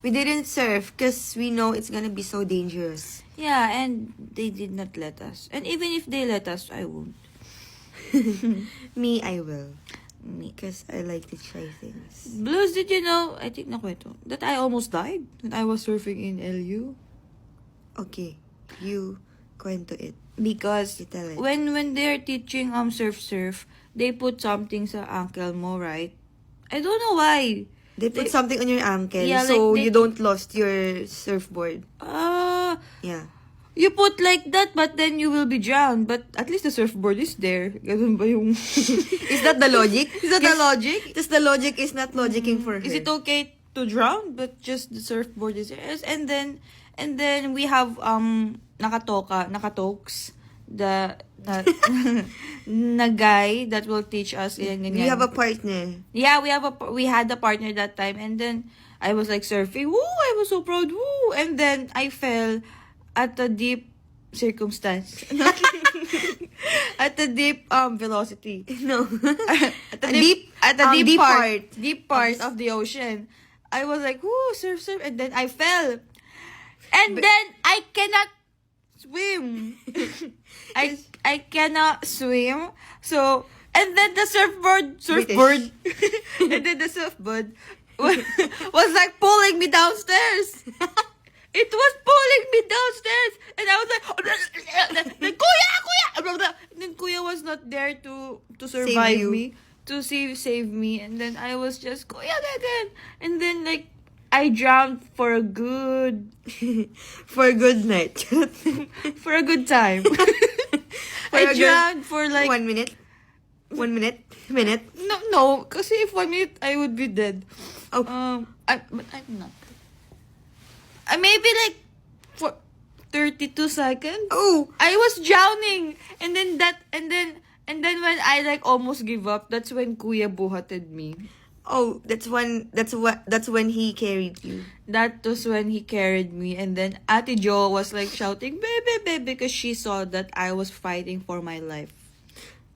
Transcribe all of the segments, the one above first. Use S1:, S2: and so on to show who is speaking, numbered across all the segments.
S1: We didn't surf because we know it's gonna be so dangerous.
S2: Yeah, and they did not let us. And even if they let us, I won't.
S1: Me, I will.
S2: Me.
S1: Because I like to try things.
S2: Blues, did you know, I think nakwento, that I almost died when I was surfing in LU?
S1: Okay, you kwento it.
S2: Because
S1: You tell it.
S2: when they're teaching surf, they put something sa ankle mo, right? I don't know why.
S1: They put something on your ankle
S2: Yeah,
S1: so
S2: like
S1: you don't lost your surfboard. Yeah.
S2: You put like that, but then you will be drowned. But at least the surfboard is there. Ganun ba yung...
S1: Is that the logic?
S2: Is that the logic?
S1: Just the logic is not logicking for her.
S2: Is it okay to drown, but just the surfboard is there? And then we have nakatokes, the na guy that will teach us.
S1: We have a partner.
S2: Yeah, we had a partner that time, and then I was like surfing. Woo! I was so proud. Woo! And then I fell at a deep circumstance. At a deep velocity.
S1: No.
S2: At a deep part
S1: of
S2: of the ocean. I was like, woo, surf, and then I fell. And then I cannot swim. I cannot swim. So, and then the surfboard, and then the surfboard was like pulling me downstairs. It was pulling me downstairs, and I was like, then Kuya! And then Kuya was not there to survive me, to save me, and then I was just Kuya again, and then like I drowned for a good
S1: night.
S2: for a good time. I drowned for like
S1: 1 minute. 1 minute. Minute.
S2: no, because if 1 minute I would be dead.
S1: Oh.
S2: But I'm not. Maybe like for 32 seconds.
S1: Oh,
S2: I was drowning, and then when I like almost give up, that's when Kuya buhated me.
S1: oh, that's when he carried you.
S2: That was when he carried me, and then Ate Jo was like shouting, "Baby, baby," because she saw that I was fighting for my life.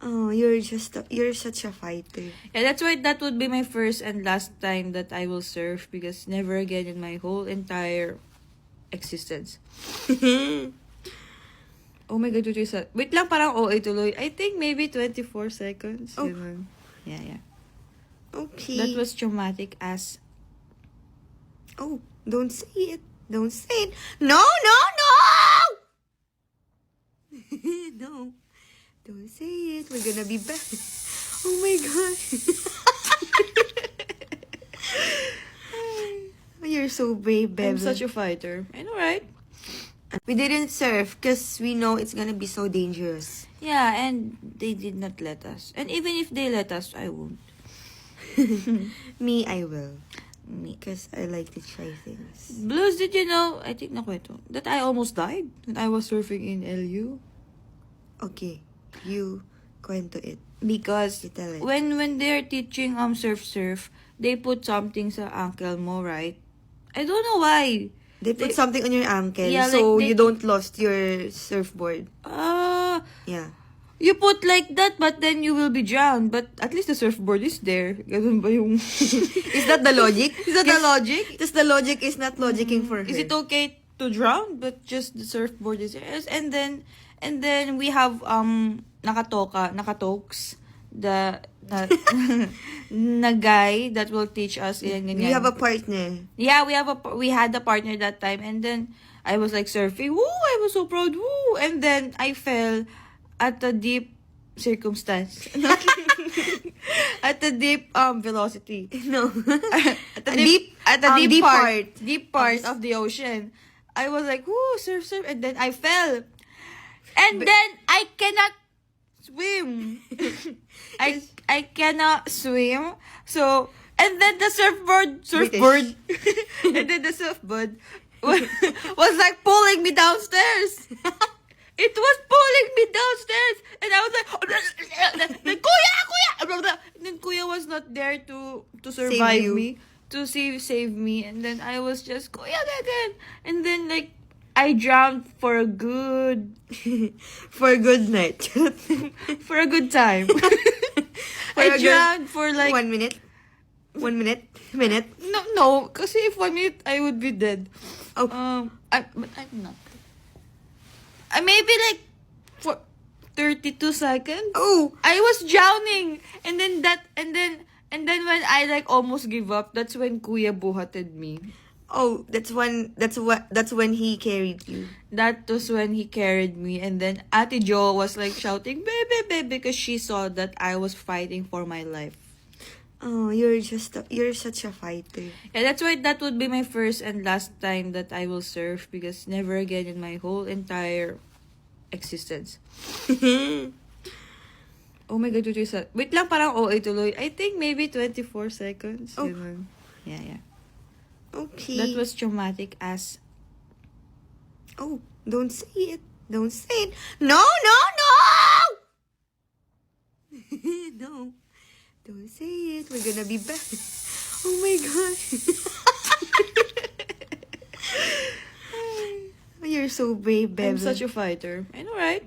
S1: Oh, you're such a fighter.
S2: Yeah, that's why that would be my first and last time that I will surf, because never again in my whole entire existence. Oh my God, wait lang, parang OA tuloy. I think maybe 24 seconds.
S1: Oh.
S2: Ganun. Yeah.
S1: Okay.
S2: That was traumatic as...
S1: Oh, don't say it. Don't say it. No! No. Don't say it. We're gonna be back. Oh my God. You're so brave, Bebe.
S2: I'm such a fighter. I know, right?
S1: We didn't surf because we know it's gonna be so dangerous.
S2: Yeah, and they did not let us. And even if they let us, I won't.
S1: Me, I will.
S2: Me.
S1: Because I like to try things.
S2: Blues, did you know, I think nakwento, that I almost died when I was surfing in LU?
S1: Okay, you kwento it.
S2: Because
S1: You tell it.
S2: when they're teaching surf, they put something sa ankle mo, right? I don't know why.
S1: They put something on your ankle
S2: Yeah,
S1: so
S2: like
S1: you don't lost your surfboard. Yeah.
S2: You put like that, but then you will be drowned. But at least the surfboard is there. Ganun ba yung...
S1: Is that the logic?
S2: Is that the logic?
S1: Just the logic is not logicking for her.
S2: Is it okay to drown, but just the surfboard is there? And then we have nakatokes, the na guy that will teach us.
S1: We have a partner.
S2: Yeah, we had a partner that time, and then I was like surfing. Woo! I was so proud. Woo! And then I fell at a deep circumstance. At a deep velocity.
S1: No.
S2: At a deep part
S1: of
S2: of the ocean. I was like, woo, surf, and then I fell. And then I cannot swim. I cannot swim. So, and then the surfboard, and then the surfboard was like pulling me downstairs. It was pulling me downstairs, and I was like, then Kuya! And then Kuya was not there to survive
S1: you.
S2: me, to save me, and then I was just Kuya again, and then like I drowned for a good
S1: night.
S2: for a good time. I drowned for like
S1: 1 minute. 1 minute? Minute?
S2: No, kasi if 1 minute, I would be dead.
S1: Oh.
S2: But I'm not. Maybe like for 32 seconds.
S1: Oh!
S2: I was drowning, and then when I like almost give up, that's when Kuya buhated me.
S1: Oh, that's when he carried you.
S2: That was when he carried me, and then Ate Jo was like shouting, "Baby, baby," because she saw that I was fighting for my life.
S1: Oh, you're such a fighter.
S2: Yeah, that's why that would be my first and last time that I will surf, because never again in my whole entire existence. Oh my God, wait lang, parang OA tuloy. I think maybe 24 seconds.
S1: Oh.
S2: Ganun. Yeah.
S1: Okay.
S2: That was traumatic as...
S1: Oh, don't say it. Don't say it. No! No. Don't say it. We're gonna be back. Oh my God. You're so brave, Bebe.
S2: I'm such a fighter. I know, right?